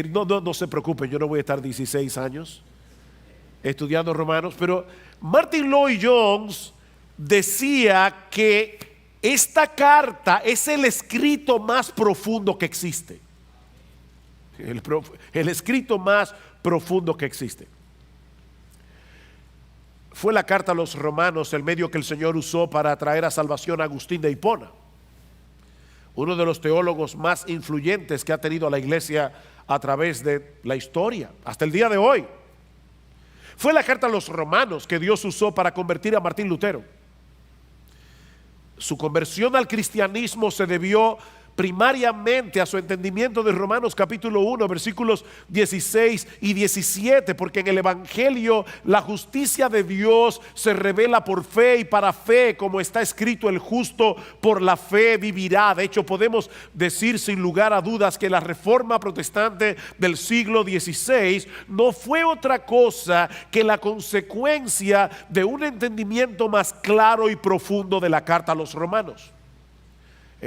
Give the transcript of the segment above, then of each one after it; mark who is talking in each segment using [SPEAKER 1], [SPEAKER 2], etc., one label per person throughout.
[SPEAKER 1] No se preocupen, yo no voy a estar 16 años estudiando Romanos, pero Martin Lloyd-Jones decía que esta carta es el escrito más profundo que existe. El escrito más profundo que existe. Fue la carta a los romanos el medio que el Señor usó para traer a salvación a Agustín de Hipona, uno de los teólogos más influyentes que ha tenido la iglesia a través de la historia, hasta el día de hoy. Fue la carta a los romanos que Dios usó para convertir a Martín Lutero. Su conversión al cristianismo se debió primariamente a su entendimiento de Romanos capítulo 1 versículos 16 y 17, porque en el Evangelio la justicia de Dios se revela por fe y para fe, como está escrito: el justo por la fe vivirá. De hecho, podemos decir sin lugar a dudas que la reforma protestante del siglo XVI no fue otra cosa que la consecuencia de un entendimiento más claro y profundo de la carta a los romanos.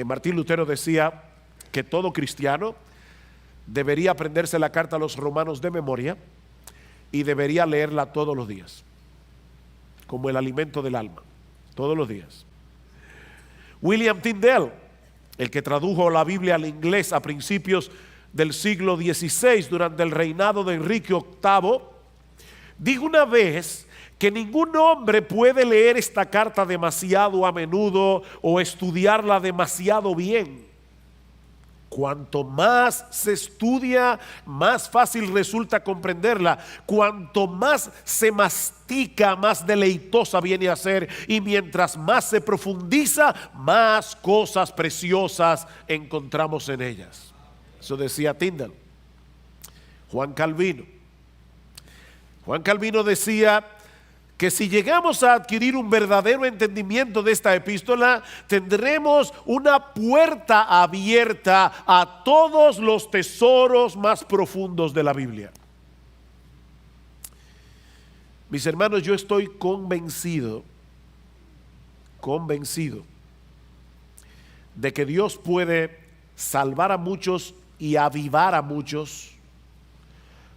[SPEAKER 1] Martín Lutero decía que todo cristiano debería aprenderse la carta a los romanos de memoria y debería leerla todos los días, como el alimento del alma, todos los días. William Tyndale, el que tradujo la Biblia al inglés a principios del siglo XVI, durante el reinado de Enrique VIII, dijo una vez que ningún hombre puede leer esta carta demasiado a menudo o estudiarla demasiado bien. Cuanto más se estudia, más fácil resulta comprenderla. Cuanto más se mastica, más deleitosa viene a ser. Y mientras más se profundiza, más cosas preciosas encontramos en ellas. Eso decía Tyndale. Juan Calvino decía que si llegamos a adquirir un verdadero entendimiento de esta epístola, tendremos una puerta abierta a todos los tesoros más profundos de la Biblia. Mis hermanos, yo estoy convencido de que Dios puede salvar a muchos y avivar a muchos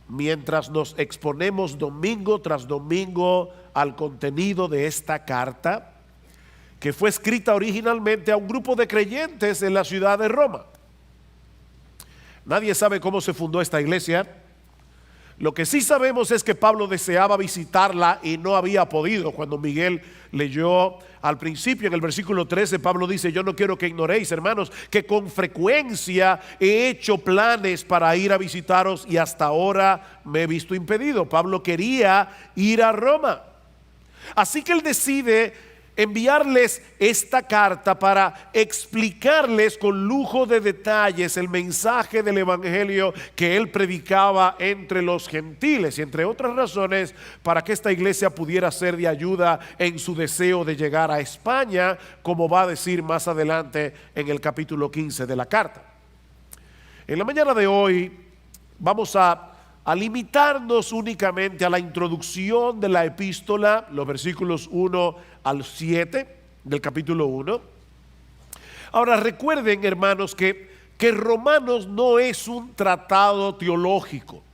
[SPEAKER 1] mientras nos exponemos domingo tras domingo al contenido de esta carta, que fue escrita originalmente a un grupo de creyentes en la ciudad de Roma. Nadie sabe cómo se fundó esta iglesia. Lo que sí sabemos es que Pablo deseaba visitarla y no había podido. Cuando Miguel leyó al principio en el versículo 13, Pablo dice: yo no quiero que ignoréis, hermanos, que con frecuencia he hecho planes para ir a visitaros y hasta ahora me he visto impedido. Pablo quería ir a Roma, así que él decide enviarles esta carta para explicarles con lujo de detalles el mensaje del evangelio que él predicaba entre los gentiles, y entre otras razones para que esta iglesia pudiera ser de ayuda en su deseo de llegar a España, como va a decir más adelante en el capítulo 15 de la carta. En la mañana de hoy vamos a limitarnos únicamente a la introducción de la epístola, los versículos 1 al 7 del capítulo 1. Ahora recuerden, hermanos, que Romanos no es un tratado teológico,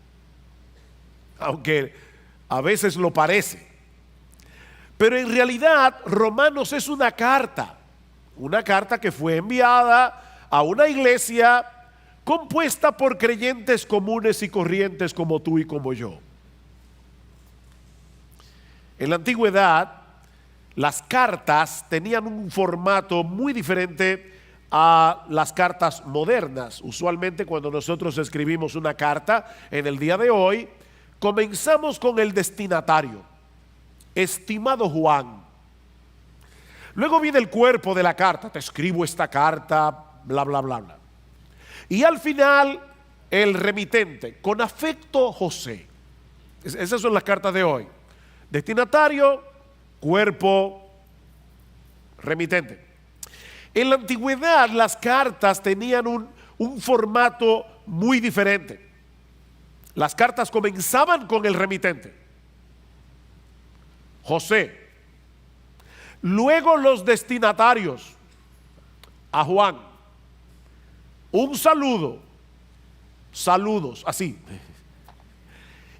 [SPEAKER 1] aunque a veces lo parece, pero en realidad Romanos es una carta que fue enviada a una iglesia compuesta por creyentes comunes y corrientes como tú y como yo. En la antigüedad, las cartas tenían un formato muy diferente a las cartas modernas. Usualmente, cuando nosotros escribimos una carta en el día de hoy, comenzamos con el destinatario: estimado Juan. Luego viene el cuerpo de la carta: te escribo esta carta, bla, bla, bla, bla. Y al final, el remitente: con afecto, José. Esas son las cartas de hoy: destinatario, cuerpo, remitente. En la antigüedad, las cartas tenían un formato muy diferente. Las cartas comenzaban con el remitente, José. Luego los destinatarios, a Juan. Un saludo, saludos, así.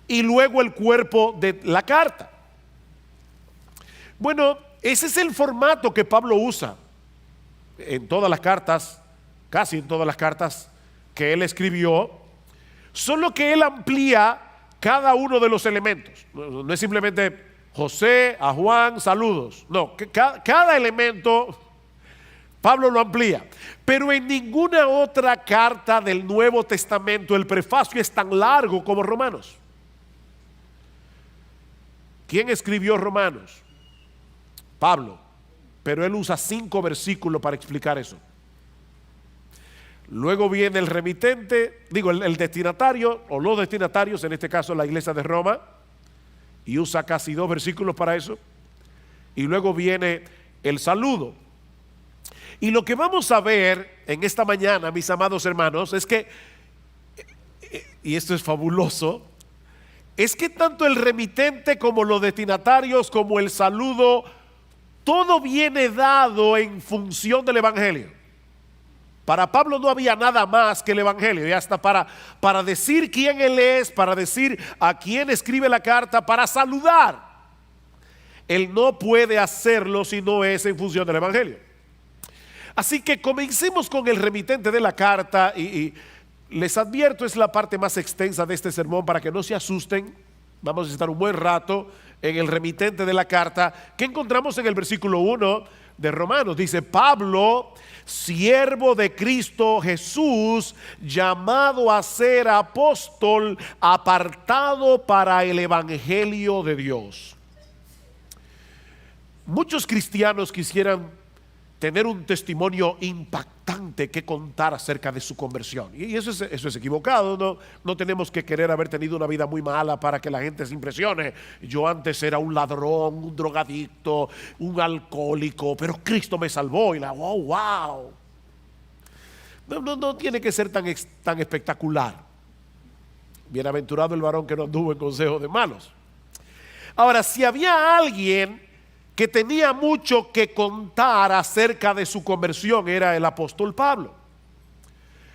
[SPEAKER 1] Y luego el cuerpo de la carta. Bueno, ese es el formato que Pablo usa en todas las cartas, casi en todas las cartas que él escribió, solo que él amplía cada uno de los elementos. No es simplemente José, a Juan, saludos. No, cada elemento Pablo lo amplía. Pero en ninguna otra carta del Nuevo Testamento el prefacio es tan largo como Romanos. ¿Quién escribió Romanos? Pablo. Pero él usa 5 versículos para explicar eso. Luego viene el remitente, el destinatario o los destinatarios, en este caso la iglesia de Roma, y usa casi 2 versículos para eso. Y luego viene el saludo. Y lo que vamos a ver en esta mañana, mis amados hermanos, es que, y esto es fabuloso, es que tanto el remitente como los destinatarios, como el saludo, todo viene dado en función del evangelio. Para Pablo no había nada más que el evangelio, y hasta para decir quién él es, para decir a quién escribe la carta, para saludar. Él no puede hacerlo si no es en función del evangelio. Así que comencemos con el remitente de la carta y les advierto, es la parte más extensa de este sermón para que no se asusten. Vamos a estar un buen rato en el remitente de la carta que encontramos en el versículo 1 de Romanos. Dice: Pablo, siervo de Cristo Jesús, llamado a ser apóstol, apartado para el evangelio de Dios. Muchos cristianos quisieran tener un testimonio impactante que contar acerca de su conversión, y eso es equivocado. No tenemos que querer haber tenido una vida muy mala para que la gente se impresione. Yo antes era un ladrón, un drogadicto, un alcohólico, pero Cristo me salvó, y wow. No tiene que ser tan espectacular. Bienaventurado el varón que no anduvo en consejo de malos. Ahora, si había alguien que tenía mucho que contar acerca de su conversión, era el apóstol Pablo.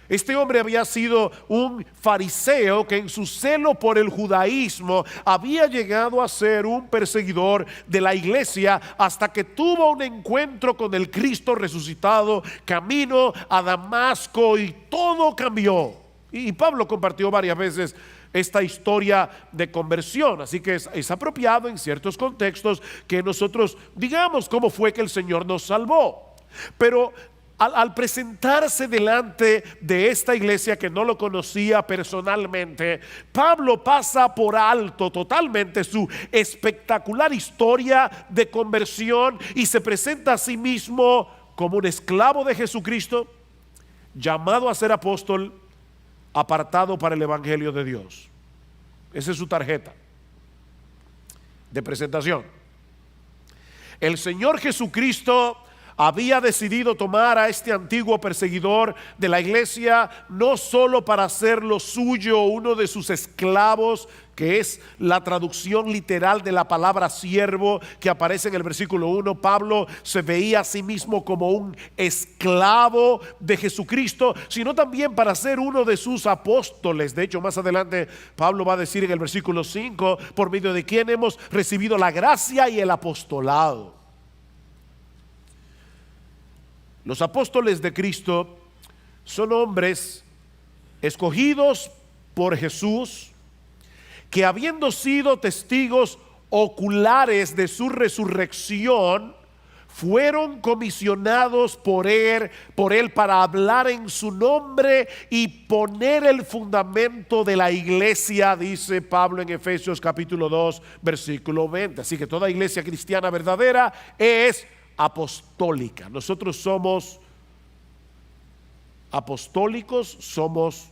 [SPEAKER 1] Este hombre había sido un fariseo que en su celo por el judaísmo había llegado a ser un perseguidor de la iglesia, hasta que tuvo un encuentro con el Cristo resucitado camino a Damasco, y todo cambió. Y Pablo compartió varias veces esta historia de conversión, así que es apropiado en ciertos contextos que nosotros digamos cómo fue que el Señor nos salvó. Pero al presentarse delante de esta iglesia que no lo conocía personalmente, Pablo pasa por alto totalmente su espectacular historia de conversión y se presenta a sí mismo como un esclavo de Jesucristo, llamado a ser apóstol, apartado para el evangelio de Dios. Esa es su tarjeta de presentación. El Señor Jesucristo había decidido tomar a este antiguo perseguidor de la iglesia no solo para hacerlo suyo, uno de sus esclavos, que es la traducción literal de la palabra siervo que aparece en el versículo 1. Pablo se veía a sí mismo como un esclavo de Jesucristo, sino también para ser uno de sus apóstoles. De hecho, más adelante Pablo va a decir en el versículo 5, por medio de quien hemos recibido la gracia y el apostolado. Los apóstoles de Cristo son hombres escogidos por Jesús, que habiendo sido testigos oculares de su resurrección, fueron comisionados por él para hablar en su nombre y poner el fundamento de la iglesia, dice Pablo en Efesios capítulo 2 versículo 20. Así que toda iglesia cristiana verdadera es apostólica. Nosotros somos apostólicos, somos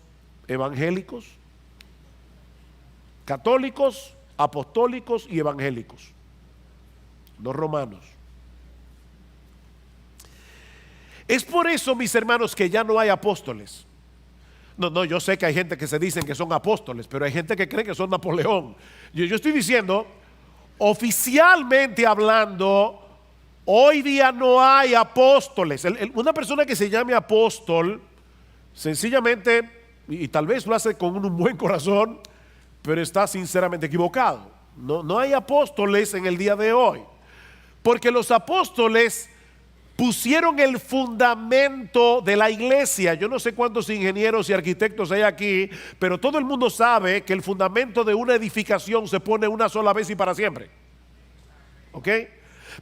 [SPEAKER 1] evangélicos, católicos, apostólicos y evangélicos, no romanos. Es por eso, mis hermanos, que ya no hay apóstoles. No, yo sé que hay gente que se dicen que son apóstoles, pero hay gente que cree que son Napoleón. Yo estoy diciendo, oficialmente hablando, hoy día no hay apóstoles. Una persona que se llame apóstol, sencillamente y tal vez lo hace con un buen corazón, pero está sinceramente equivocado. No hay apóstoles en el día de hoy, porque los apóstoles pusieron el fundamento de la iglesia. Yo no sé cuántos ingenieros y arquitectos hay aquí, pero todo el mundo sabe que el fundamento de una edificación se pone una sola vez y para siempre. ¿Ok?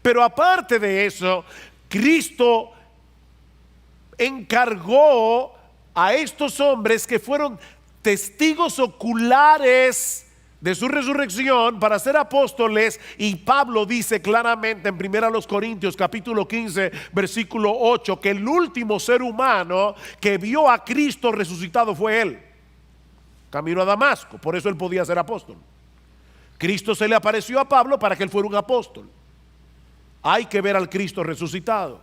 [SPEAKER 1] Pero aparte de eso, Cristo encargó a estos hombres que fueron testigos oculares de su resurrección para ser apóstoles, y Pablo dice claramente en 1 Corintios capítulo 15 versículo 8 que el último ser humano que vio a Cristo resucitado fue él, camino a Damasco. Por eso él podía ser apóstol. Cristo se le apareció a Pablo para que él fuera un apóstol. Hay que ver al Cristo resucitado.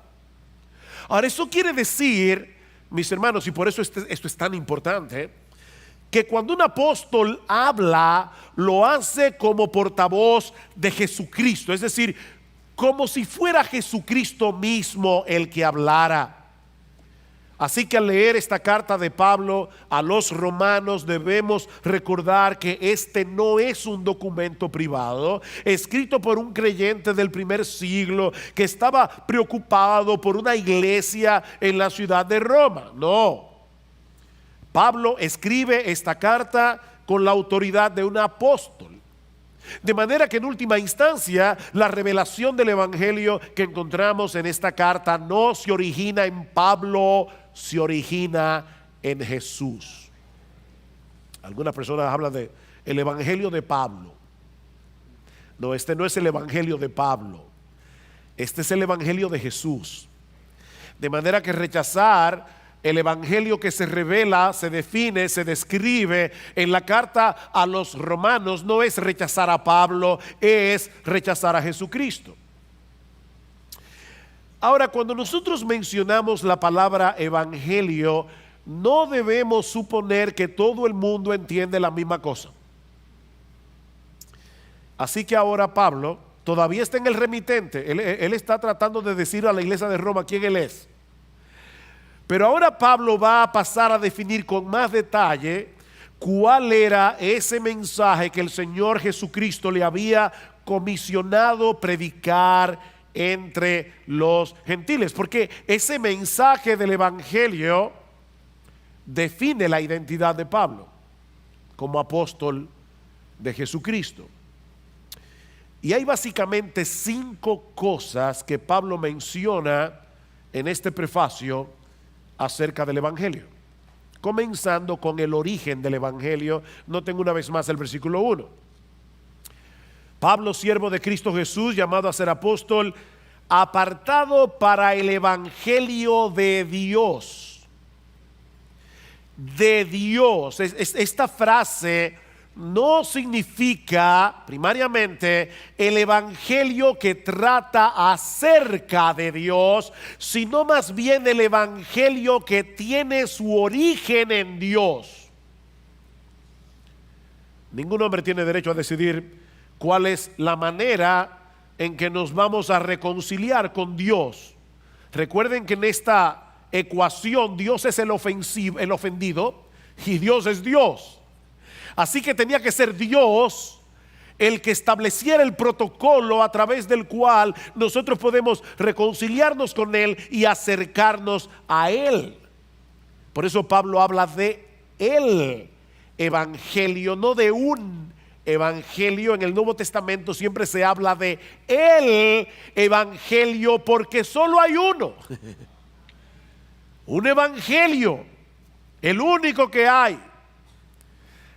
[SPEAKER 1] Ahora, eso quiere decir, mis hermanos, y por eso esto es tan importante, que cuando un apóstol habla, lo hace como portavoz de Jesucristo, es decir, como si fuera Jesucristo mismo el que hablara. Así que al leer esta carta de Pablo a los romanos, debemos recordar que este no es un documento privado escrito por un creyente del primer siglo que estaba preocupado por una iglesia en la ciudad de Roma. No. Pablo escribe esta carta con la autoridad de un apóstol. De manera que en última instancia la revelación del evangelio que encontramos en esta carta no se origina en Pablo, se origina en Jesús. Algunas personas hablan de el evangelio de Pablo. No, este no es el evangelio de Pablo. Este es el evangelio de Jesús. De manera que rechazar el evangelio que se revela, se define, se describe en la carta a los romanos no es rechazar a Pablo, es rechazar a Jesucristo. Ahora, cuando nosotros mencionamos la palabra evangelio, no debemos suponer que todo el mundo entiende la misma cosa. Así que ahora Pablo todavía está en el remitente. Él está tratando de decir a la iglesia de Roma quién él es. Pero ahora Pablo va a pasar a definir con más detalle cuál era ese mensaje que el Señor Jesucristo le había comisionado predicar entre los gentiles, porque ese mensaje del evangelio define la identidad de Pablo como apóstol de Jesucristo. Y hay básicamente 5 cosas que Pablo menciona en este prefacio acerca del evangelio, comenzando con el origen del evangelio. Noten una vez más el versículo 1. Pablo, siervo de Cristo Jesús, llamado a ser apóstol, apartado para el evangelio de Dios. De Dios. Esta frase no significa primariamente el evangelio que trata acerca de Dios, sino más bien el evangelio que tiene su origen en Dios. Ningún hombre tiene derecho a decidir cuál es la manera en que nos vamos a reconciliar con Dios. Recuerden que en esta ecuación Dios es el ofendido y Dios es Dios. Así que tenía que ser Dios el que estableciera el protocolo a través del cual nosotros podemos reconciliarnos con Él y acercarnos a Él. Por eso Pablo habla de el evangelio, no de un evangelio. En el Nuevo Testamento siempre se habla de el evangelio porque solo hay uno. Un evangelio, el único que hay.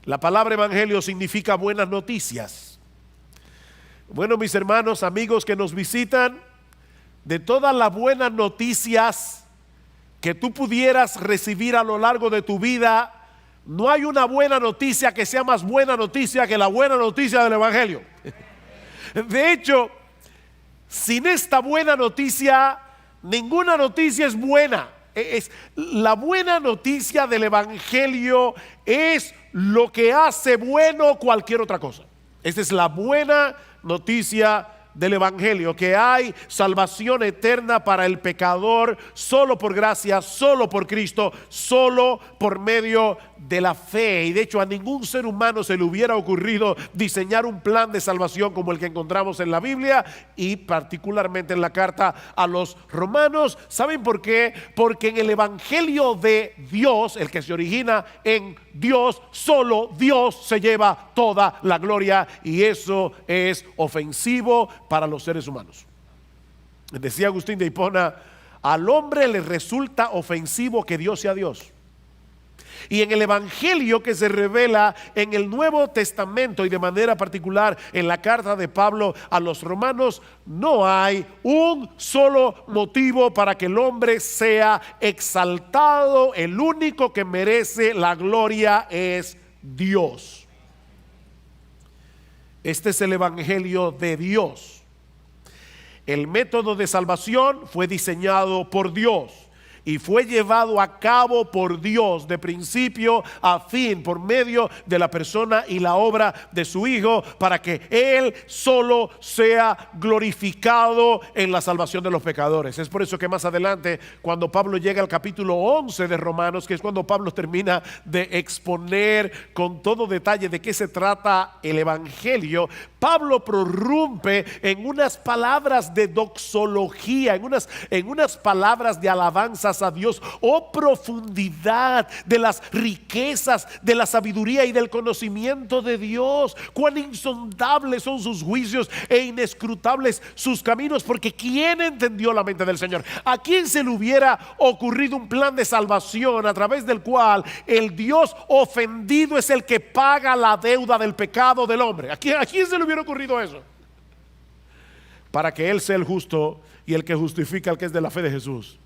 [SPEAKER 1] La palabra evangelio significa buenas noticias. Bueno, mis hermanos, amigos que nos visitan, de todas las buenas noticias que tú pudieras recibir a lo largo de tu vida, no hay una buena noticia que sea más buena noticia que la buena noticia del evangelio. De hecho, sin esta buena noticia, ninguna noticia es buena. La buena noticia del evangelio es lo que hace bueno cualquier otra cosa. Esta es la buena noticia del evangelio, que hay salvación eterna para el pecador solo por gracia, solo por Cristo, solo por medio de la fe. Y de hecho a ningún ser humano se le hubiera ocurrido diseñar un plan de salvación como el que encontramos en la Biblia y particularmente en la carta a los romanos. ¿Saben por qué? Porque en el evangelio de Dios, el que se origina en Dios, solo Dios se lleva toda la gloria, y eso es ofensivo para los seres humanos. Decía Agustín de Hipona: al hombre le resulta ofensivo que Dios sea Dios. Y en el evangelio que se revela en el Nuevo Testamento, y de manera particular en la carta de Pablo a los romanos, no hay un solo motivo para que el hombre sea exaltado. El único que merece la gloria es Dios. Este es el evangelio de Dios. El método de salvación fue diseñado por Dios y fue llevado a cabo por Dios de principio a fin por medio de la persona y la obra de su Hijo, para que Él solo sea glorificado en la salvación de los pecadores. Es por eso que más adelante, cuando Pablo llega al capítulo 11 de Romanos, que es cuando Pablo termina de exponer con todo detalle de qué se trata el evangelio, Pablo prorrumpe en unas palabras de doxología, en unas palabras de alabanzas a Dios. Oh profundidad de las riquezas de la sabiduría y del conocimiento de Dios, cuán insondables son sus juicios e inescrutables sus caminos. Porque ¿quién entendió la mente del Señor? ¿A quién se le hubiera ocurrido un plan de salvación a través del cual el Dios ofendido es el que paga la deuda del pecado del hombre? ¿A quién se le hubiera ocurrido eso? Para que Él sea el justo y el que justifica al que es de la fe de Jesús.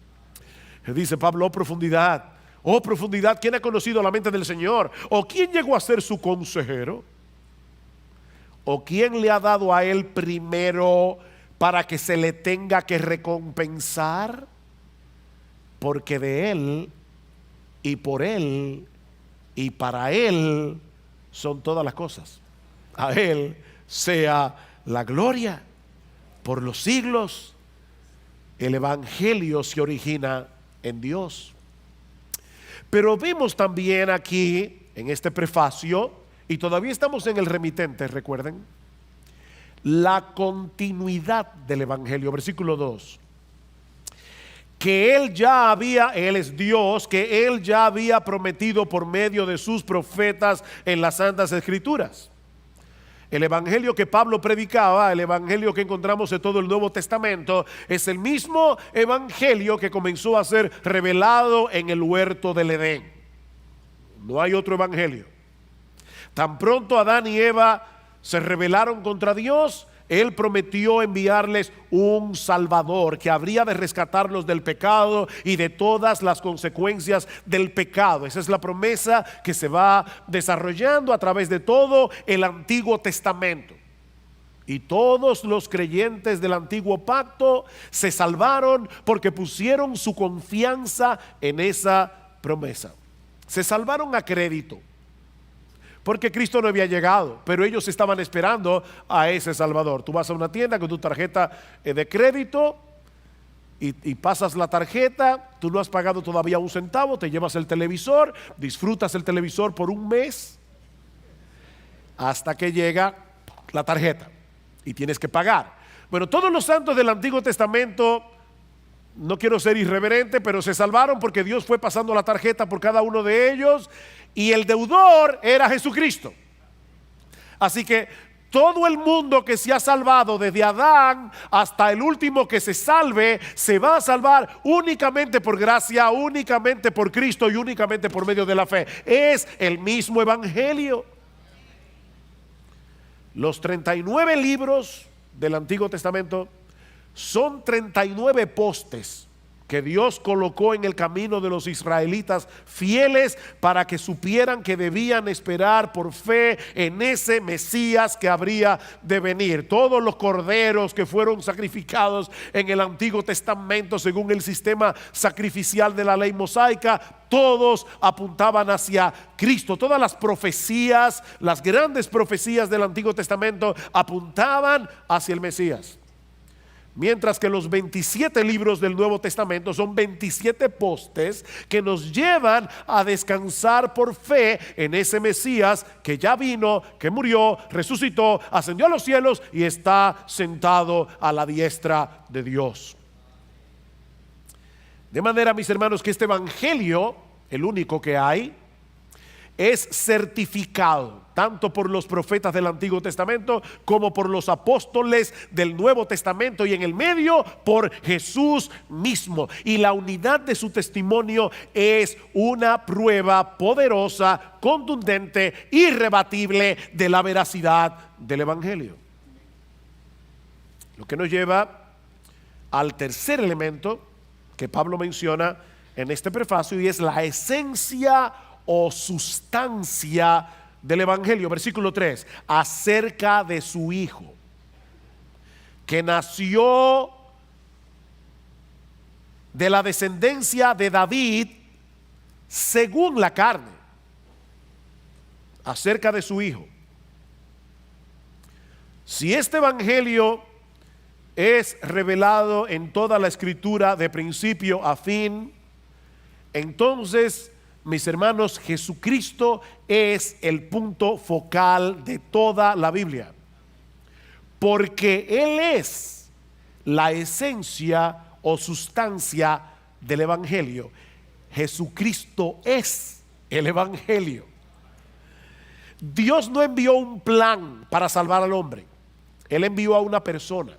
[SPEAKER 1] Dice Pablo: oh profundidad, ¿quién ha conocido la mente del Señor? ¿O quién llegó a ser su consejero? ¿O quién le ha dado a Él primero para que se le tenga que recompensar? Porque de Él y por Él y para Él son todas las cosas. A Él sea la gloria por los siglos. El evangelio se origina en Dios. Pero vemos también aquí en este prefacio, y todavía estamos en el remitente, recuerden, la continuidad del evangelio. Versículo 2: que Él es Dios, que Él ya había prometido por medio de sus profetas en las Santas Escrituras. El evangelio que Pablo predicaba, el evangelio que encontramos en todo el Nuevo Testamento, es el mismo evangelio que comenzó a ser revelado en el huerto del Edén. No hay otro evangelio. Tan pronto Adán y Eva se rebelaron contra Dios, Él prometió enviarles un Salvador que habría de rescatarlos del pecado y de todas las consecuencias del pecado. Esa es la promesa que se va desarrollando a través de todo el Antiguo Testamento. Y todos los creyentes del Antiguo Pacto se salvaron porque pusieron su confianza en esa promesa. Se salvaron a crédito, porque Cristo no había llegado, pero ellos estaban esperando a ese Salvador. Tú vas a una tienda con tu tarjeta de crédito y pasas la tarjeta, tú no has pagado todavía un centavo, te llevas el televisor, disfrutas el televisor por un mes, hasta que llega la tarjeta y tienes que pagar. Bueno, todos los santos del Antiguo Testamento, no quiero ser irreverente, pero se salvaron porque Dios fue pasando la tarjeta por cada uno de ellos, y el deudor era Jesucristo. Así que todo el mundo que se ha salvado, desde Adán hasta el último que se salve, se va a salvar únicamente por gracia, únicamente por Cristo y únicamente por medio de la fe. Es el mismo evangelio. Los 39 libros del Antiguo Testamento son 39 postes que Dios colocó en el camino de los israelitas fieles, para que supieran que debían esperar por fe en ese Mesías que habría de venir. Todos los corderos que fueron sacrificados en el Antiguo Testamento según el sistema sacrificial de la ley mosaica, todos apuntaban hacia Cristo. Todas las profecías, las grandes profecías del Antiguo Testamento apuntaban hacia el Mesías. Mientras que los 27 libros del Nuevo Testamento son 27 postes que nos llevan a descansar por fe en ese Mesías que ya vino, que murió, resucitó, ascendió a los cielos y está sentado a la diestra de Dios. De manera, mis hermanos, que este evangelio, el único que hay, es certificado tanto por los profetas del Antiguo Testamento como por los apóstoles del Nuevo Testamento, y en el medio por Jesús mismo. Y la unidad de su testimonio es una prueba poderosa, contundente, irrebatible de la veracidad del evangelio. Lo que nos lleva al tercer elemento que Pablo menciona en este prefacio, y es la esencia o sustancia del evangelio. Versículo 3, acerca de su Hijo, que nació de la descendencia de David según la carne. Acerca de su Hijo. Si este evangelio es revelado en toda la escritura de principio a fin, entonces, mis hermanos, Jesucristo es el punto focal de toda la Biblia, porque Él es la esencia o sustancia del evangelio. Jesucristo es el evangelio. Dios no envió un plan para salvar al hombre. Él envió a una persona.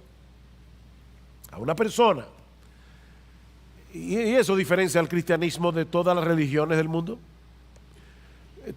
[SPEAKER 1] A una persona. Y eso diferencia al cristianismo de todas las religiones del mundo.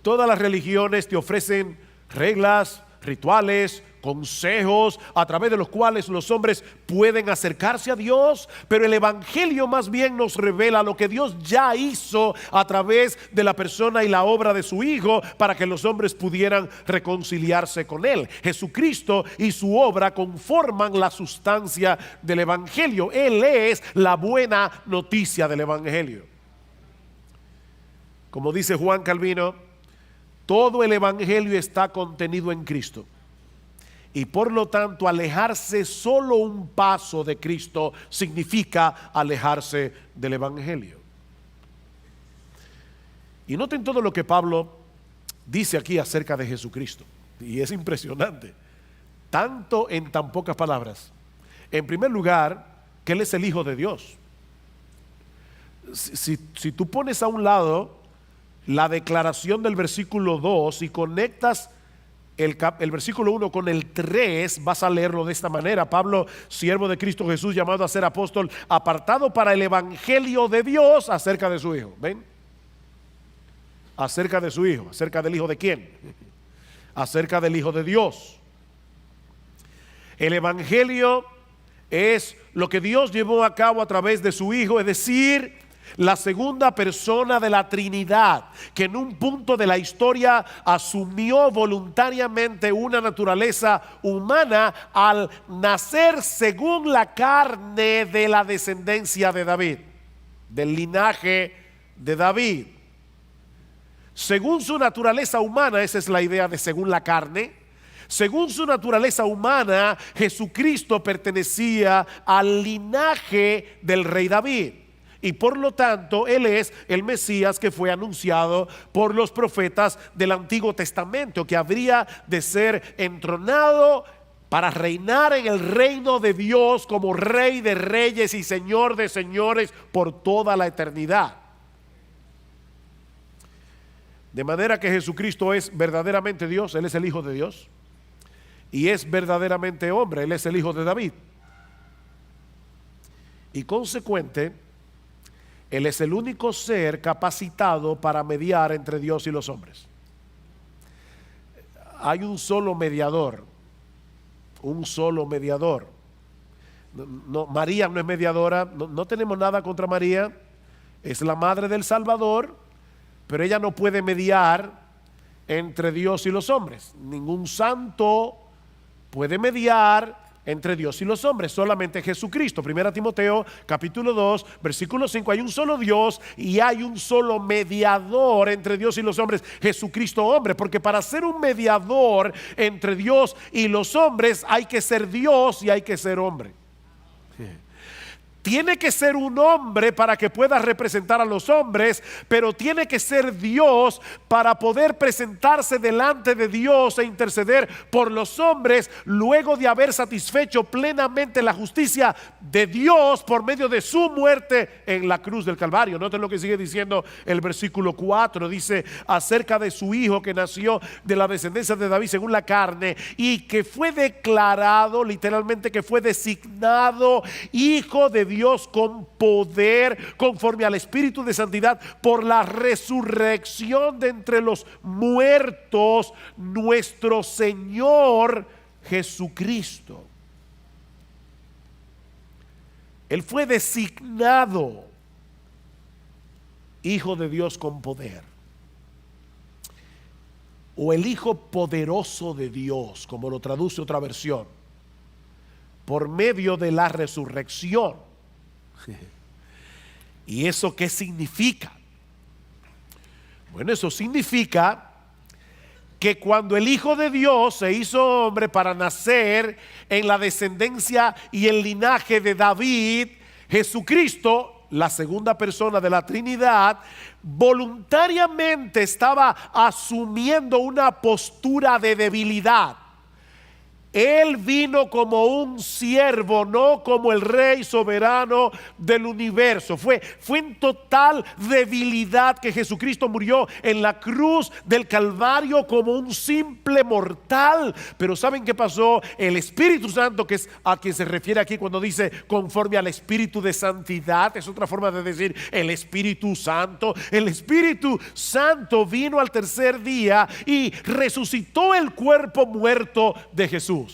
[SPEAKER 1] Todas las religiones te ofrecen reglas, rituales, consejos a través de los cuales los hombres pueden acercarse a Dios, pero el evangelio más bien nos revela lo que Dios ya hizo a través de la persona y la obra de su Hijo para que los hombres pudieran reconciliarse con Él. Jesucristo y su obra conforman la sustancia del evangelio. Él es la buena noticia del evangelio. Como dice Juan Calvino, todo el evangelio está contenido en Cristo. Y por lo tanto, alejarse solo un paso de Cristo significa alejarse del evangelio. Y noten todo lo que Pablo dice aquí acerca de Jesucristo. Y es impresionante, tanto en tan pocas palabras. En primer lugar, que Él es el Hijo de Dios. Si tú pones a un lado la declaración del versículo 2 y conectas el versículo 1 con el 3, vas a leerlo de esta manera: Pablo, siervo de Cristo Jesús, llamado a ser apóstol, apartado para el evangelio de Dios, acerca de su Hijo. ¿Ven? Acerca de su Hijo. ¿Acerca del Hijo de quién? Acerca del Hijo de Dios. El evangelio es lo que Dios llevó a cabo a través de su Hijo, es decir, la segunda persona de la Trinidad, que en un punto de la historia asumió voluntariamente una naturaleza humana al nacer según la carne de la descendencia de David, del linaje de David. Según su naturaleza humana, esa es la idea de según la carne. Según su naturaleza humana, Jesucristo pertenecía al linaje del rey David. Y por lo tanto, Él es el Mesías que fue anunciado por los profetas del Antiguo Testamento, que habría de ser entronado para reinar en el reino de Dios como Rey de reyes y Señor de señores por toda la eternidad. De manera que Jesucristo es verdaderamente Dios, Él es el Hijo de Dios, y es verdaderamente hombre, Él es el Hijo de David. Y consecuente, Él es el único ser capacitado para mediar entre Dios y los hombres. Hay un solo mediador. Un solo mediador. No, María no es mediadora. No tenemos nada contra María. Es la madre del Salvador, pero ella no puede mediar entre Dios y los hombres. Ningún santo puede mediar entre Dios y los hombres, solamente Jesucristo. 1 Timoteo capítulo 2 versículo 5, hay un solo Dios y hay un solo mediador entre Dios y los hombres, Jesucristo hombre, porque para ser un mediador entre Dios y los hombres hay que ser Dios y hay que ser hombre. tiene que ser un hombre para que pueda representar a los hombres, pero tiene que ser Dios para poder presentarse delante de Dios e interceder por los hombres luego de haber satisfecho plenamente la justicia de Dios por medio de su muerte en la cruz del Calvario. Noten lo que sigue diciendo el versículo 4, dice acerca de su hijo que nació de la descendencia de David según la carne y que fue declarado, literalmente que fue designado hijo de Dios con poder conforme al Espíritu de santidad por la resurrección de entre los muertos, nuestro Señor Jesucristo. Él fue designado hijo de Dios con poder, o el hijo poderoso de Dios, como lo traduce otra versión, por medio de la resurrección. ¿Y eso qué significa? Bueno, eso significa que cuando el Hijo de Dios se hizo hombre para nacer en la descendencia y el linaje de David, Jesucristo, la segunda persona de la Trinidad, voluntariamente estaba asumiendo una postura de debilidad. Él vino como un siervo, no como el rey soberano del universo. Fue en total debilidad que Jesucristo murió en la cruz del Calvario como un simple mortal. Pero ¿saben qué pasó? El Espíritu Santo, que es a quien se refiere aquí cuando dice conforme al Espíritu de santidad, es otra forma de decir el Espíritu Santo. El Espíritu Santo vino al tercer día y resucitó el cuerpo muerto de Jesús.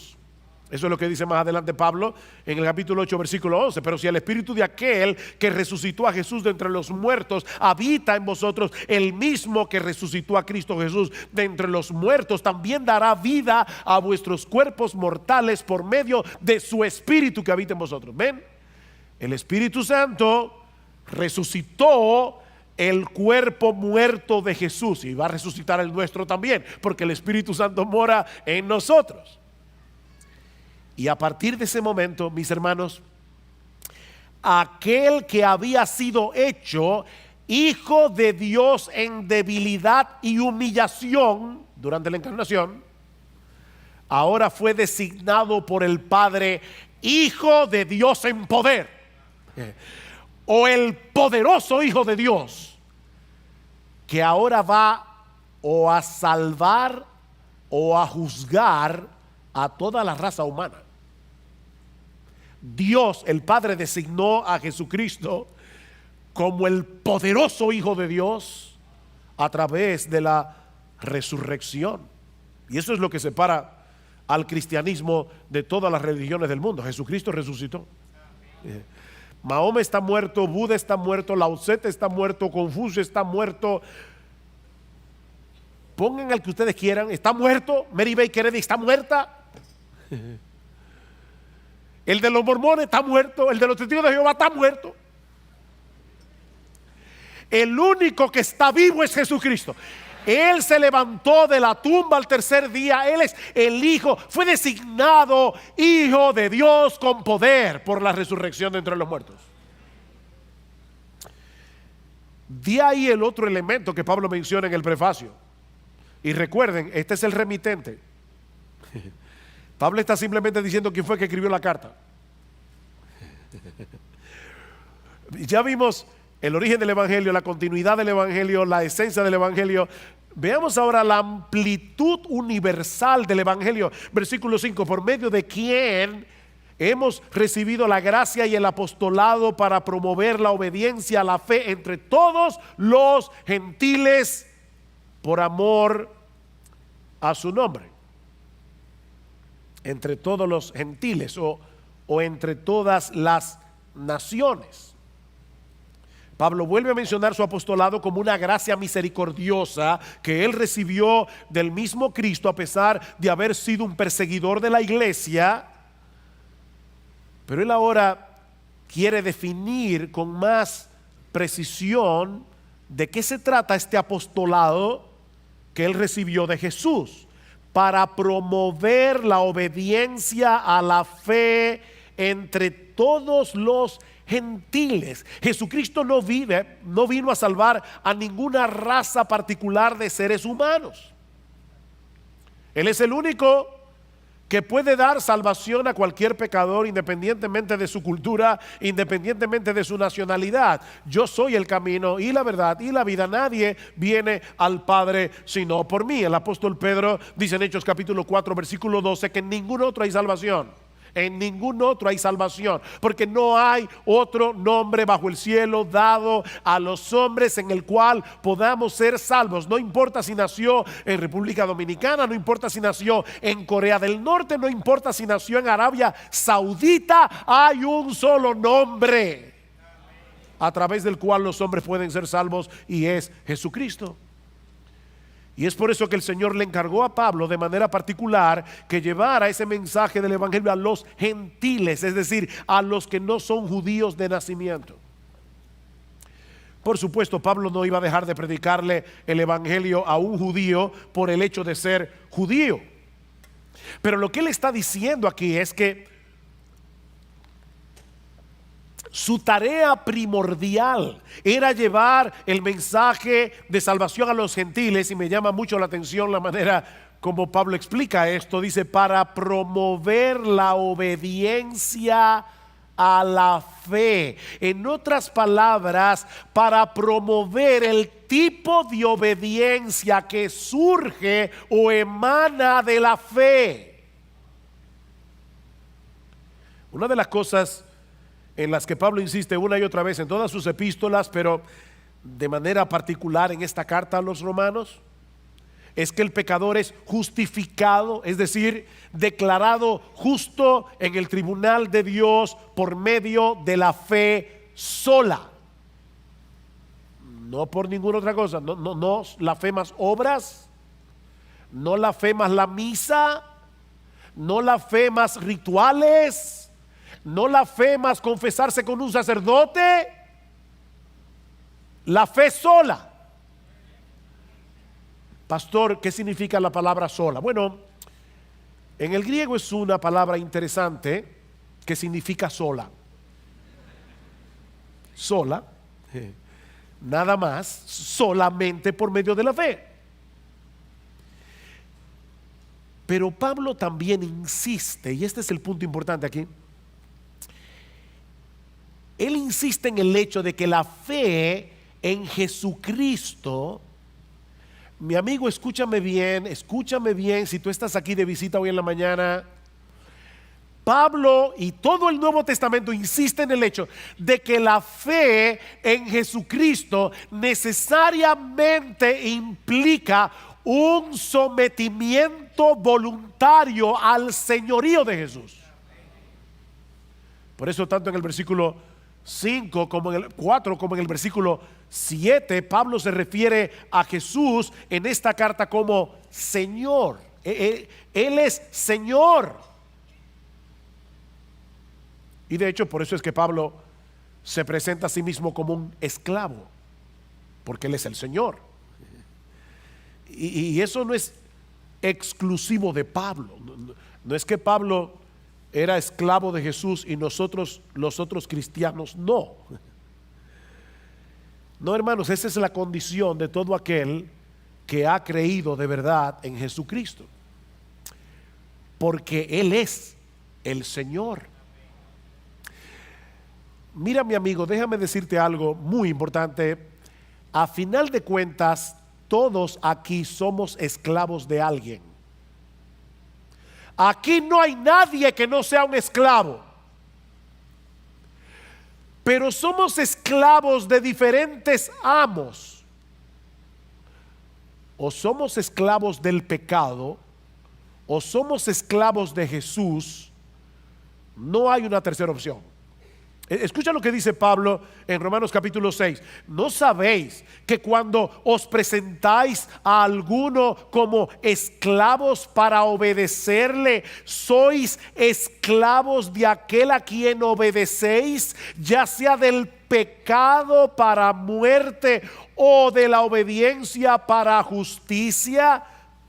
[SPEAKER 1] Eso es lo que dice más adelante Pablo en el capítulo 8 versículo 11. Pero si el espíritu de aquel que resucitó a Jesús de entre los muertos habita en vosotros, el mismo que resucitó a Cristo Jesús de entre los muertos también dará vida a vuestros cuerpos mortales por medio de su espíritu que habita en vosotros. ¿Ven? El Espíritu Santo resucitó el cuerpo muerto de Jesús y va a resucitar el nuestro también, porque el Espíritu Santo mora en nosotros. Y a partir de ese momento, mis hermanos, aquel que había sido hecho hijo de Dios en debilidad y humillación durante la encarnación, ahora fue designado por el Padre hijo de Dios en poder, o el poderoso Hijo de Dios, que ahora va o a salvar o a juzgar a toda la raza humana. Dios, el Padre, designó a Jesucristo como el poderoso Hijo de Dios a través de la resurrección. Y eso es lo que separa al cristianismo de todas las religiones del mundo. Jesucristo resucitó. Mahoma está muerto, Buda está muerto, Lao Tse está muerto, Confucio está muerto. Pongan al que ustedes quieran, está muerto. Mary Baker Eddy está muerta. El de los mormones está muerto. El de los testigos de Jehová está muerto. El único que está vivo es Jesucristo. Él se levantó de la tumba al tercer día. Él es el Hijo. Fue designado Hijo de Dios con poder por la resurrección de entre los muertos. De ahí el otro elemento que Pablo menciona en el prefacio. Y recuerden, este es el remitente. Pablo está simplemente diciendo quién fue que escribió la carta. Ya vimos el origen del Evangelio, la continuidad del Evangelio, la esencia del Evangelio. Veamos ahora la amplitud universal del Evangelio. Versículo 5, por medio de quien hemos recibido la gracia y el apostolado para promover la obediencia a la fe entre todos los gentiles por amor a su nombre. Entre todos los gentiles o entre todas las naciones. Pablo vuelve a mencionar su apostolado como una gracia misericordiosa que él recibió del mismo Cristo a pesar de haber sido un perseguidor de la iglesia. Pero él ahora quiere definir con más precisión de qué se trata este apostolado que él recibió de Jesús para promover la obediencia a la fe entre todos los gentiles. Jesucristo no vino a salvar a ninguna raza particular de seres humanos. Él es el único que puede dar salvación a cualquier pecador, independientemente de su cultura, independientemente de su nacionalidad. Yo soy el camino y la verdad y la vida. Nadie viene al Padre sino por mí. El apóstol Pedro dice en Hechos capítulo 4 versículo 12 que en ningún otro hay salvación. En ningún otro hay salvación, porque no hay otro nombre bajo el cielo dado a los hombres en el cual podamos ser salvos. No importa si nació en República Dominicana, no importa si nació en Corea del Norte, no importa si nació en Arabia Saudita, hay un solo nombre a través del cual los hombres pueden ser salvos, y es Jesucristo. Y es por eso que el Señor le encargó a Pablo de manera particular que llevara ese mensaje del evangelio a los gentiles, es decir, a los que no son judíos de nacimiento. Por supuesto, Pablo no iba a dejar de predicarle el evangelio a un judío por el hecho de ser judío. Pero lo que él está diciendo aquí es que su tarea primordial era llevar el mensaje de salvación a los gentiles, y me llama mucho la atención la manera como Pablo explica esto. Dice, para promover la obediencia a la fe. En otras palabras, para promover el tipo de obediencia que surge o emana de la fe. Una de las cosas en las que Pablo insiste una y otra vez en todas sus epístolas, pero de manera particular en esta carta a los romanos, es que el pecador es justificado, es decir, declarado justo en el tribunal de Dios por medio de la fe sola, no por ninguna otra cosa. No la fe más obras, no la fe más la misa, no la fe más rituales, no la fe más confesarse con un sacerdote, la fe sola. Pastor, ¿qué significa la palabra sola? Bueno, en el griego es una palabra interesante que significa sola. Sola, nada más, solamente por medio de la fe. Pero Pablo también insiste, y este es el punto importante aquí. Él insiste en el hecho de que la fe en Jesucristo, mi amigo, escúchame bien, si tú estás aquí de visita hoy en la mañana, Pablo y todo el Nuevo Testamento insiste en el hecho de que la fe en Jesucristo necesariamente implica un sometimiento voluntario al señorío de Jesús. Por eso tanto en el versículo 5 como en el 4 como en el versículo 7 Pablo se refiere a Jesús en esta carta como Señor. Él es Señor. Y de hecho por eso es que Pablo se presenta a sí mismo como un esclavo, porque Él es el Señor. Y eso no es exclusivo de Pablo. No es que Pablo era esclavo de Jesús y nosotros los otros cristianos no. No, hermanos, esa es la condición de todo aquel que ha creído de verdad en Jesucristo, porque Él es el Señor. Mira, mi amigo, déjame decirte algo muy importante. A final de cuentas, todos aquí somos esclavos de alguien. Aquí no hay nadie que no sea un esclavo, pero somos esclavos de diferentes amos. O somos esclavos del pecado, o somos esclavos de Jesús. No hay una tercera opción. Escucha lo que dice Pablo en Romanos capítulo 6. ¿No sabéis que cuando os presentáis a alguno como esclavos para obedecerle, sois esclavos de aquel a quien obedecéis, ya sea del pecado para muerte o de la obediencia para justicia?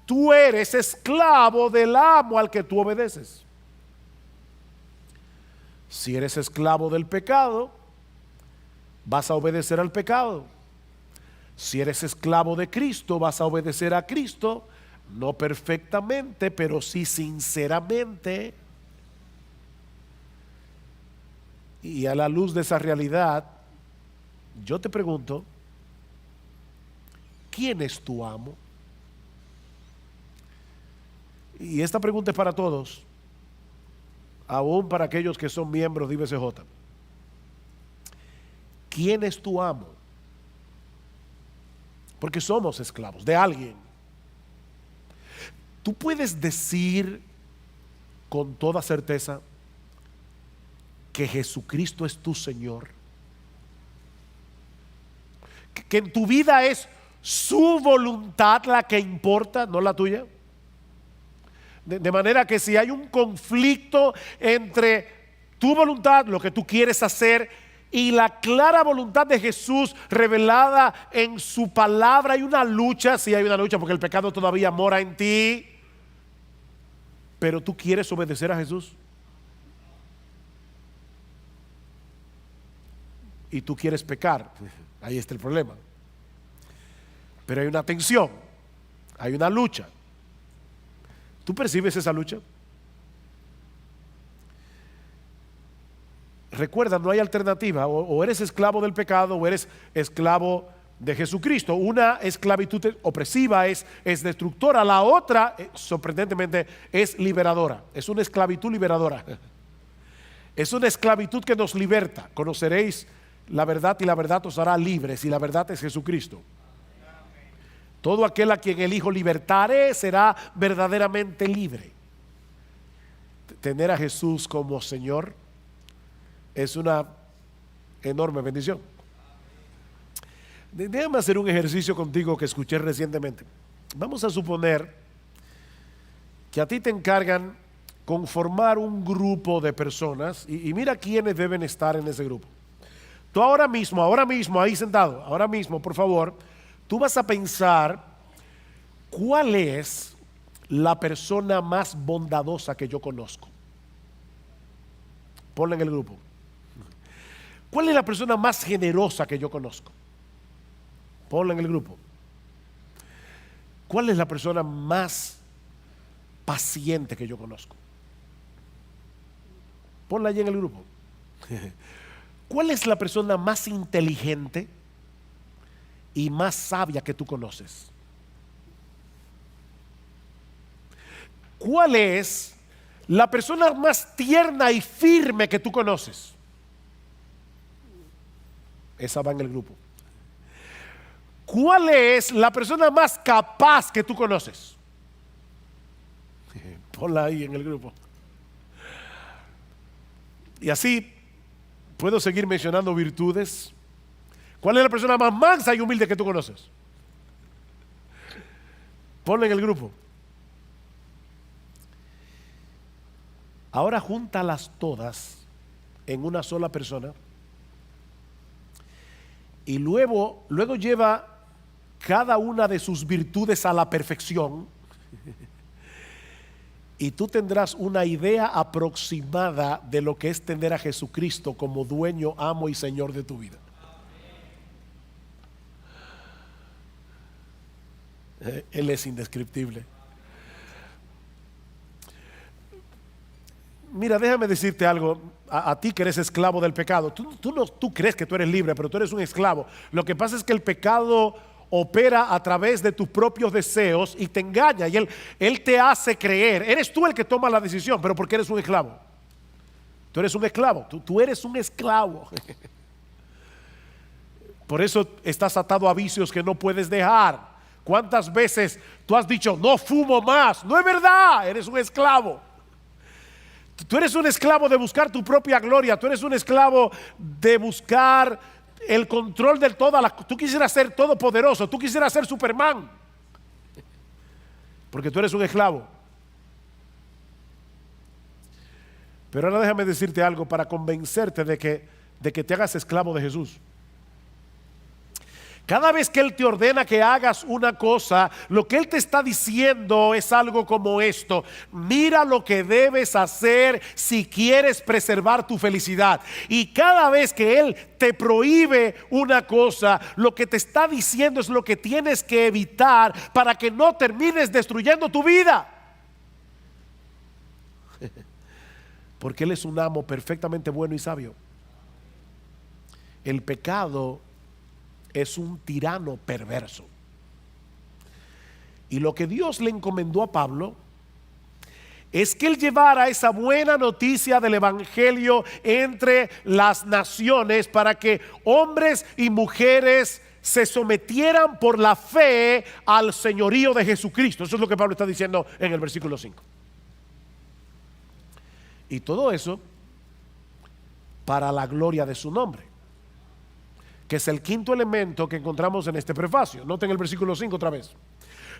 [SPEAKER 1] Tú eres esclavo del amo al que tú obedeces. Si eres esclavo del pecado, vas a obedecer al pecado. Si eres esclavo de Cristo, vas a obedecer a Cristo, no perfectamente, pero sí sinceramente. Y a la luz de esa realidad, yo te pregunto, ¿quién es tu amo? Y esta pregunta es para todos, aún para aquellos que son miembros de IBCJ. ¿Quién es tu amo? Porque somos esclavos de alguien. Tú puedes decir con toda certeza que Jesucristo es tu Señor, que en tu vida es su voluntad la que importa, no la tuya. De manera que si hay un conflicto entre tu voluntad, lo que tú quieres hacer, y la clara voluntad de Jesús revelada en su palabra, hay una lucha. Sí, hay una lucha porque el pecado todavía mora en ti, pero tú quieres obedecer a Jesús y tú quieres pecar. Ahí está el problema. Pero hay una tensión, hay una lucha. ¿Tú percibes esa lucha? Recuerda, no hay alternativa. O eres esclavo del pecado o eres esclavo de Jesucristo. Una esclavitud opresiva es destructora. La otra, sorprendentemente, es liberadora. Es una esclavitud liberadora. Es una esclavitud que nos liberta. Conoceréis la verdad y la verdad os hará libres, y la verdad es Jesucristo. Todo aquel a quien el Hijo libertare será verdaderamente libre. Tener a Jesús como Señor es una enorme bendición. Déjame hacer un ejercicio contigo que escuché recientemente. Vamos a suponer que a ti te encargan conformar un grupo de personas y mira quiénes deben estar en ese grupo. Tú ahora mismo, ahí sentado, ahora mismo, por favor, tú vas a pensar cuál es la persona más bondadosa que yo conozco. Ponla en el grupo. ¿Cuál es la persona más generosa que yo conozco? Ponla en el grupo. ¿Cuál es la persona más paciente que yo conozco? Ponla allí en el grupo. ¿Cuál es la persona más inteligente y más sabia que tú conoces? ¿Cuál es la persona más tierna y firme que tú conoces? Esa va en el grupo. ¿Cuál es la persona más capaz que tú conoces? Ponla ahí en el grupo. Y así puedo seguir mencionando virtudes. ¿Cuál es la persona más mansa y humilde que tú conoces? Ponla en el grupo. Ahora júntalas todas en una sola persona y luego lleva cada una de sus virtudes a la perfección y tú tendrás una idea aproximada de lo que es tener a Jesucristo como dueño, amo y Señor de tu vida. Él es indescriptible. Mira, déjame decirte algo, a ti que eres esclavo del pecado. Tú crees que tú eres libre, pero tú eres un esclavo. Lo que pasa es que el pecado opera a través de tus propios deseos y te engaña, y él te hace creer. Eres tú el que toma la decisión, pero porque eres un esclavo. Tú eres un esclavo, tú eres un esclavo. Por eso estás atado a vicios que no puedes dejar. ¿Cuántas veces tú has dicho, no fumo más? No es verdad, eres un esclavo. Tú eres un esclavo de buscar tu propia gloria. Tú eres un esclavo de buscar el control de todas las cosas. Tú quisieras ser todopoderoso. Tú quisieras ser Superman. Porque tú eres un esclavo. Pero ahora déjame decirte algo para convencerte de que te hagas esclavo de Jesús. Cada vez que Él te ordena que hagas una cosa, lo que Él te está diciendo es algo como esto: mira lo que debes hacer si quieres preservar tu felicidad. Y cada vez que Él te prohíbe una cosa, lo que te está diciendo es lo que tienes que evitar para que no termines destruyendo tu vida. Porque Él es un amo perfectamente bueno y sabio. El pecado es un tirano perverso. Y lo que Dios le encomendó a Pablo es que él llevara esa buena noticia del evangelio entre las naciones para que hombres y mujeres se sometieran por la fe al señorío de Jesucristo. Eso es lo que Pablo está diciendo en el versículo 5. Y todo eso para la gloria de su nombre, que es el quinto elemento que encontramos en este prefacio. Noten el versículo 5 otra vez.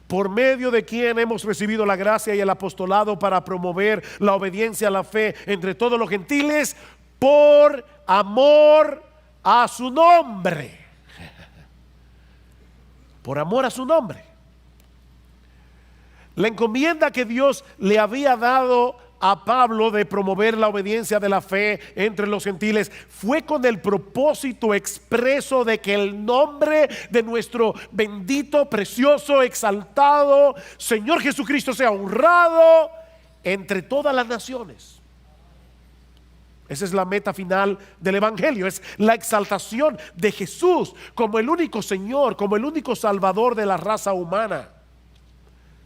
[SPEAKER 1] Por medio de quien hemos recibido la gracia y el apostolado para promover la obediencia a la fe entre todos los gentiles, por amor a su nombre. Por amor a su nombre. La encomienda que Dios le había dado a Pablo de promover la obediencia de la fe entre los gentiles fue con el propósito expreso de que el nombre de nuestro bendito, precioso, exaltado Señor Jesucristo sea honrado entre todas las naciones. Esa es la meta final del evangelio, es la exaltación de Jesús como el único Señor, como el único Salvador de la raza humana.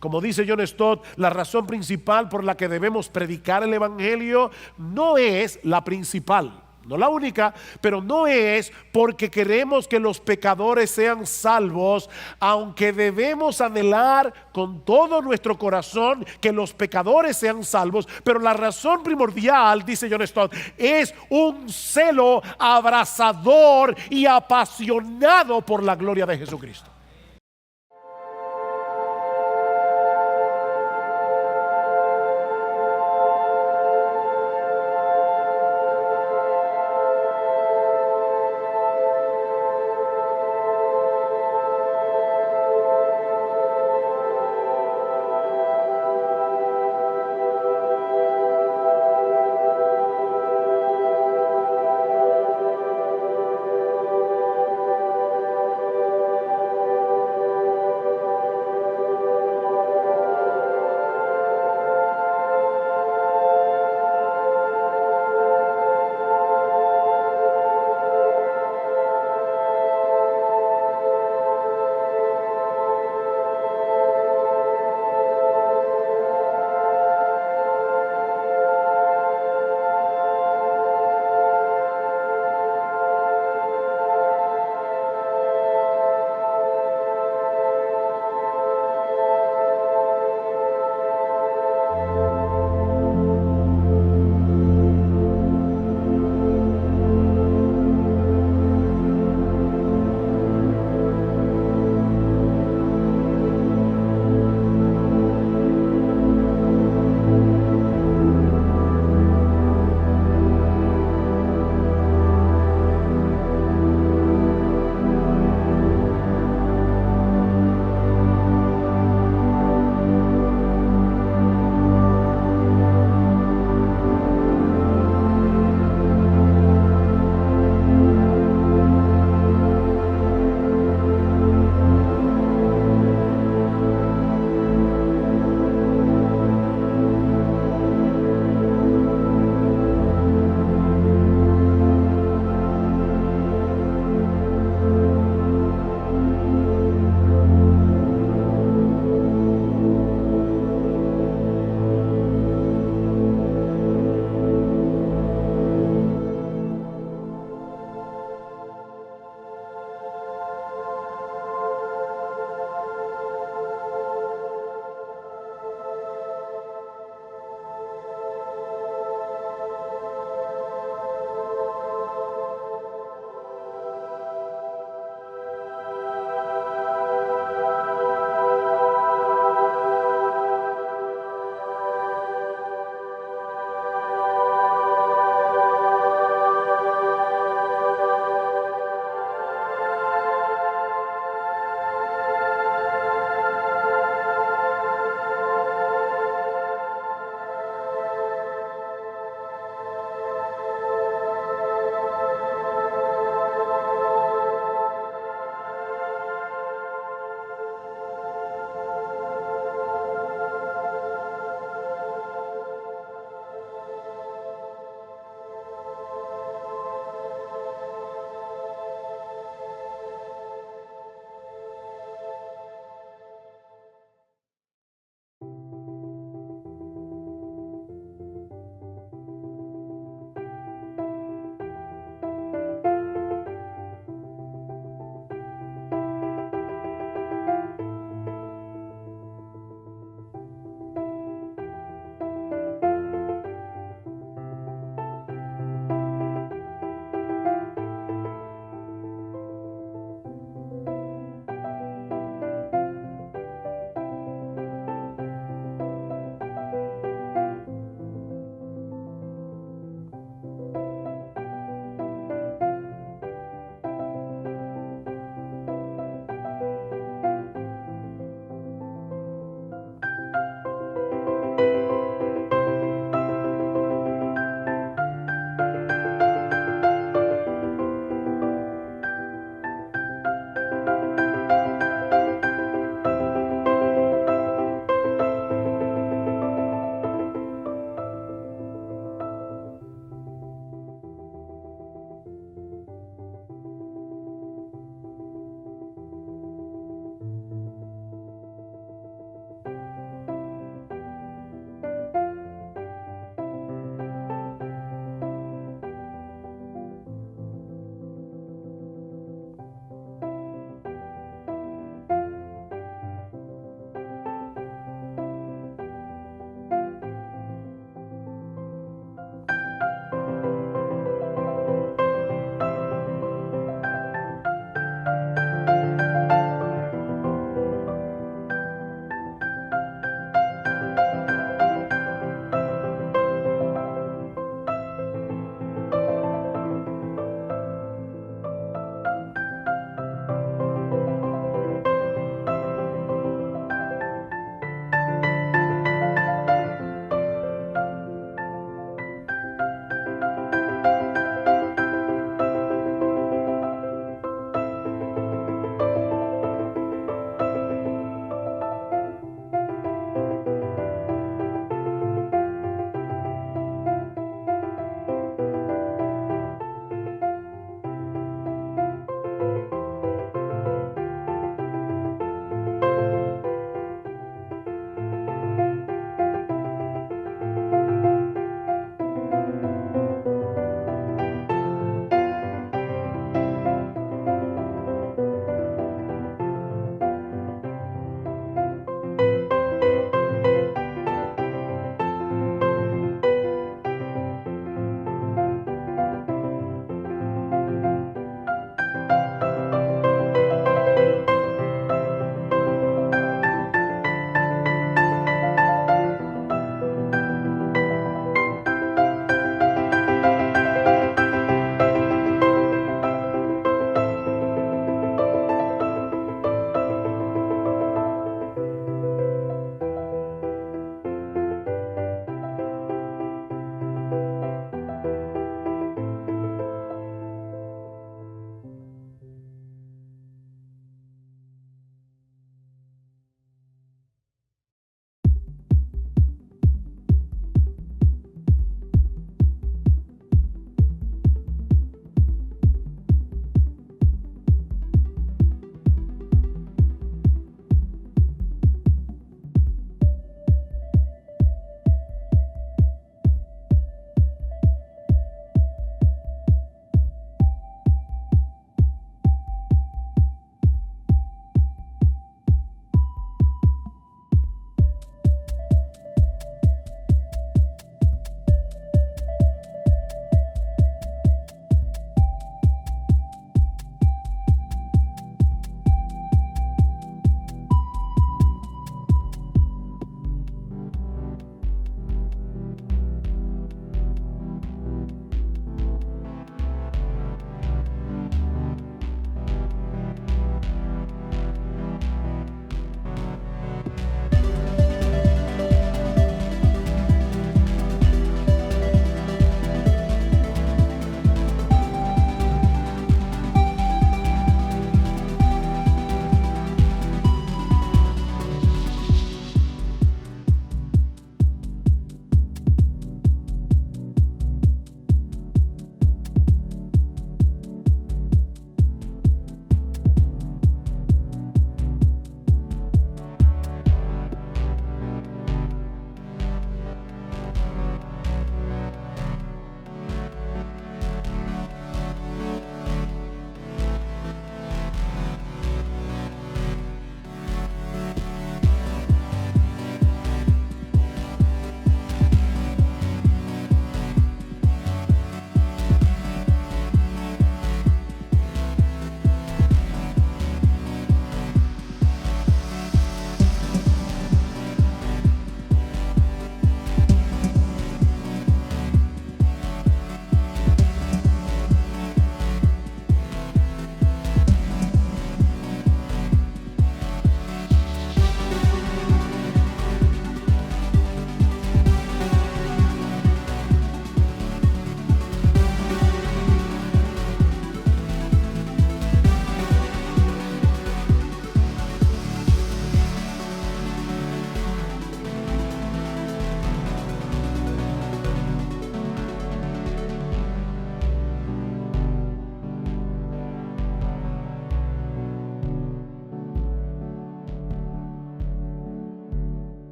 [SPEAKER 1] Como dice John Stott, la razón principal por la que debemos predicar el evangelio no es la principal, no la única, pero no es porque queremos que los pecadores sean salvos, aunque debemos anhelar con todo nuestro corazón que los pecadores sean salvos. Pero la razón primordial, dice John Stott, es un celo abrasador y apasionado por la gloria de Jesucristo.